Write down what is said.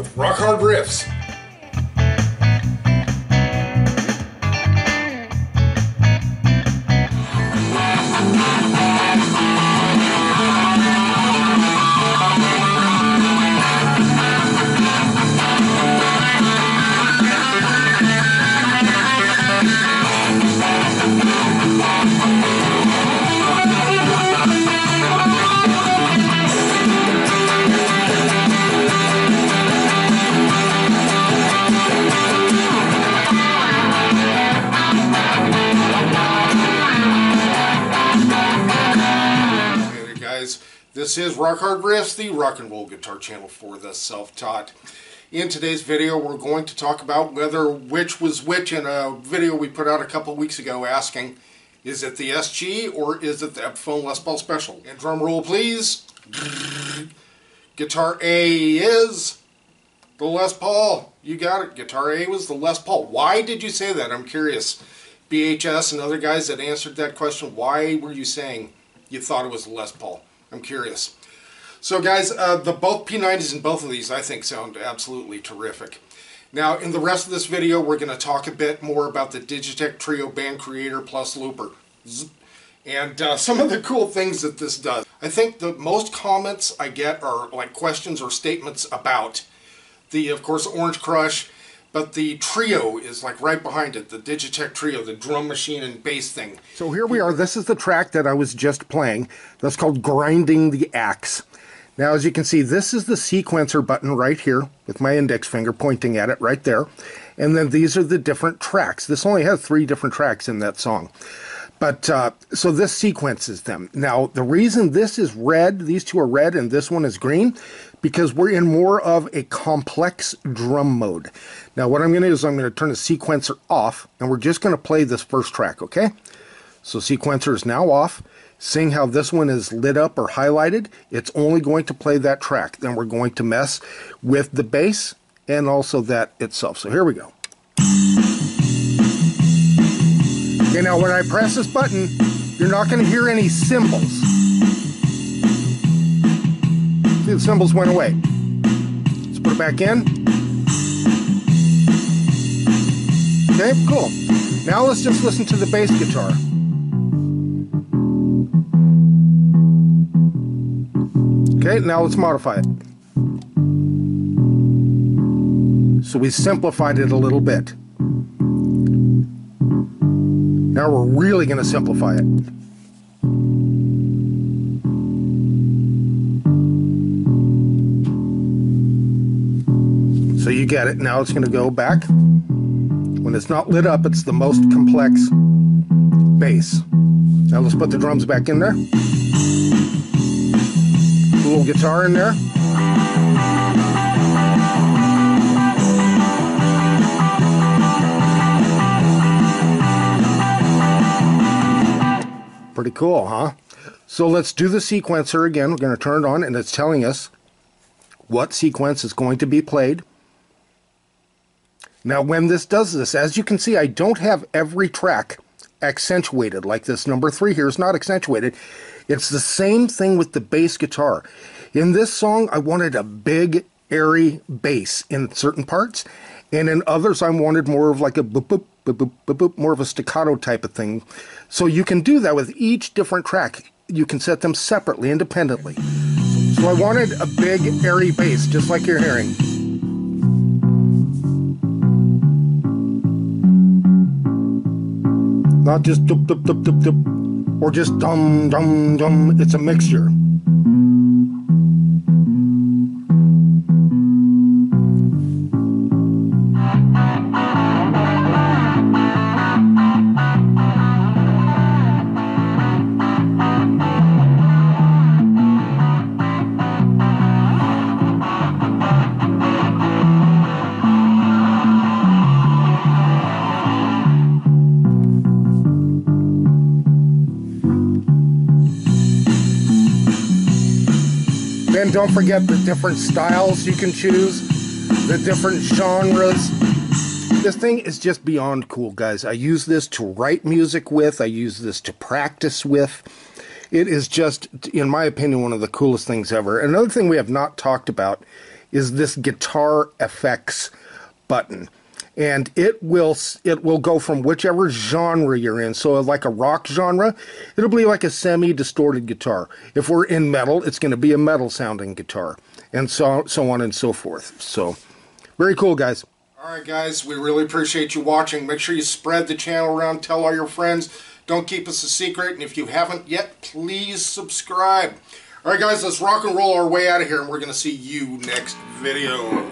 with rock hard riffs. This is Rock Hard Riffs, the rock and roll guitar channel for the self-taught. In today's video, we're going to talk about which was which in a video we put out a couple weeks ago asking, is it the SG or is it the EPIPHONE Les Paul Special? And drum roll, please. Guitar A is the Les Paul. You got it. Guitar A was the Les Paul. Why did you say that? I'm curious. BHS and other guys that answered that question, why were you saying you thought it was the Les Paul? I'm curious. So guys, the both P90s in both of these I think sound absolutely terrific. Now in the rest of this video we're going to talk a bit more about the Digitech Trio Band Creator Plus Looper. And some of the cool things that this does. I think the most comments I get are like questions or statements about the, of course, Orange Crush, but the Trio is like right behind it, the Digitech Trio, the drum machine and bass thing. So here we are, this is the track that I was just playing. That's called Grinding the Axe. Now as you can see, this is the sequencer button right here, with my index finger pointing at it right there. And then these are the different tracks. This only has 3 different tracks in that song. But, so this sequences them. Now, the reason this is red, these two are red and this one is green, because we're in more of a complex drum mode. Now, what I'm going to do is I'm going to turn the sequencer off, and we're just going to play this first track, okay? So sequencer is now off. Seeing how this one is lit up or highlighted, it's only going to play that track. Then we're going to mess with the bass and also that itself. So here we go. Okay, now when I press this button, you're not going to hear any cymbals. See, the cymbals went away. Let's put it back in. Okay, cool. Now let's just listen to the bass guitar. Okay, now let's modify it. So we simplified it a little bit. Now we're really going to simplify it. So you get it. Now it's going to go back. When it's not lit up, it's the most complex bass. Now let's put the drums back in there. A little guitar in there. Pretty cool, huh? So let's do the sequencer again. We're going to turn it on, and it's telling us what sequence is going to be played. Now, when this does this, as you can see, I don't have every track accentuated. Like this number 3 here is not accentuated. It's the same thing with the bass guitar. In this song, I wanted a big, airy bass in certain parts, and in others, I wanted more of like a boop, boop, boop, boop, boop, boop, more of a staccato type of thing. So you can do that with each different track. You can set them separately, independently. So I wanted a big, airy bass, just like you're hearing. Not just dup, dup, dup, dup, dup, or just dum, dum, dum. It's a mixture. Then don't forget the different styles you can choose, the different genres. This thing is just beyond cool, guys. I use this to write music with. I use this to practice with. It is just, in my opinion, one of the coolest things ever. Another thing we have not talked about is this guitar effects button. And it will go from whichever genre you're in. So like a rock genre, it'll be like a semi-distorted guitar. If we're in metal, it's going to be a metal sounding guitar, and so on and so forth. So very cool, guys. Alright guys, we really appreciate you watching. Make sure you spread the channel around, tell all your friends. Don't keep us a secret, and if you haven't yet, please subscribe. Alright guys, let's rock and roll our way out of here, and we're going to see you next video.